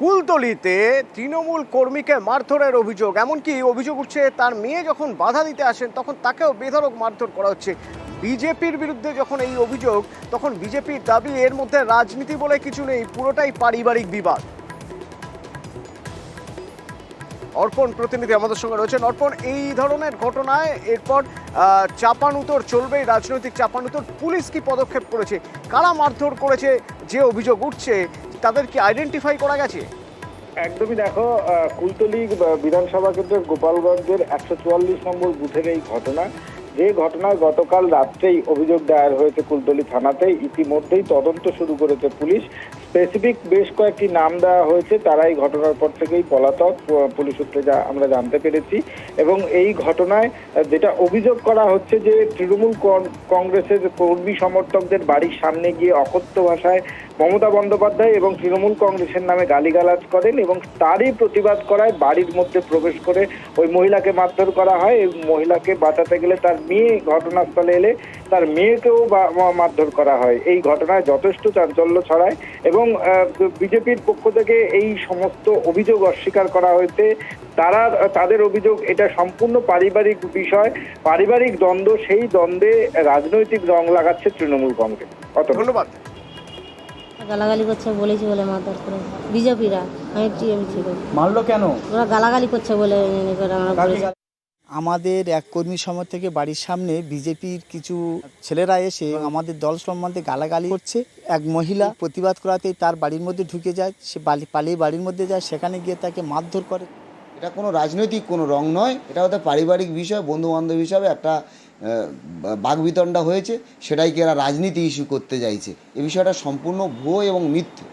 কুলতলিতে তৃণমূল কর্মীকে মারধরের অভিযোগ, এমনকি অভিযোগ উঠছে তার মেয়ে যখন বাধা দিতে আসেন তখন তাকেও বেধড়ক মারধর করা হচ্ছে। বিজেপির বিরুদ্ধে যখন এই অভিযোগ, তখন বিজেপির দাবি এর মধ্যে রাজনীতি বলে কিছু নেই, পুরোটাই পারিবারিক বিবাদ। অর্পণ প্রতিনিধি আমাদের সঙ্গে রয়েছেন। অর্পণ, এই ধরনের ঘটনায় এরপর চাপানুতর চলবেই, রাজনৈতিক চাপানুতর। পুলিশ কি পদক্ষেপ করেছে? কারা মারধর করেছে যে অভিযোগ উঠছে, তাদের কি আইডেন্টিফাই করা গেছে? একদমই দেখো, কুলতলি বিধানসভা কেন্দ্রের গোপালগঞ্জের 144 নম্বর বুথের এই ঘটনা, যে ঘটনায় গতকাল রাত্রেই অভিযোগ দায়ের হয়েছে কুলতলি থানাতে। ইতিমধ্যেই তদন্ত শুরু করেছে পুলিশ। স্পেসিফিক বেশ কয়েকটি নাম দেওয়া হয়েছে, তারা এই ঘটনার পর থেকেই পলাতক, পুলিশ সূত্রে যা আমরা জানতে পেরেছি। এবং এই ঘটনায় যেটা অভিযোগ করা হচ্ছে যে তৃণমূল কংগ্রেসের কর্মী সমর্থকদের বাড়ির সামনে গিয়ে অকথ্য ভাষায় মমতা বন্দ্যোপাধ্যায় এবং তৃণমূল কংগ্রেসের নামে গালিগালাজ করেন এবং তারই প্রতিবাদ করায় বাড়ির মধ্যে প্রবেশ করে ওই মহিলাকে মারধর করা হয়। এই মহিলাকে বাঁচাতে গেলে তার মেয়ে ঘটনাস্থলে এলে তার মেয়েকেও মারধর করা হয়। এই ঘটনায় যথেষ্ট চাঞ্চল্য ছড়ায় এবং বিজেপির পক্ষ থেকে এই সমস্ত অভিযোগ অস্বীকার করা হয়েছে। তাদের অভিযোগ এটা সম্পূর্ণ পারিবারিক বিষয়, পারিবারিক দ্বন্দ্ব, সেই দ্বন্দ্বে রাজনৈতিক রং লাগাচ্ছে তৃণমূল কংগ্রেস। ধন্যবাদ। গালাগালি করছে বলেছি বলে মারধর করে বিজেপিরা। আমি টিএমসি ছিল। মারলো কেন? ওরা গালাগালি করছে বলে আমরা বলেছি। আমাদের এক কর্মী সময় থেকে বাড়ির সামনে বিজেপির কিছু ছেলেরা এসে আমাদের দল সম্বন্ধে গালাগালি করছে। এক মহিলা প্রতিবাদ করাতেই তার বাড়ির মধ্যে ঢুকে যায়, সে পালিয়ে বাড়ির মধ্যে যায়, সেখানে গিয়ে তাকে মারধর করে। এটা কোনো রাজনৈতিক কোনো রং নয়, এটা ওদের পারিবারিক বিষয়, বন্ধু বান্ধব হিসাবে একটা বাগবিতণ্ডা হয়েছে, সেটাইকে এরা রাজনীতি ইস্যু করতে চাইছে। এ বিষয়টা সম্পূর্ণ ভুয়ো এবং মিথ্যে।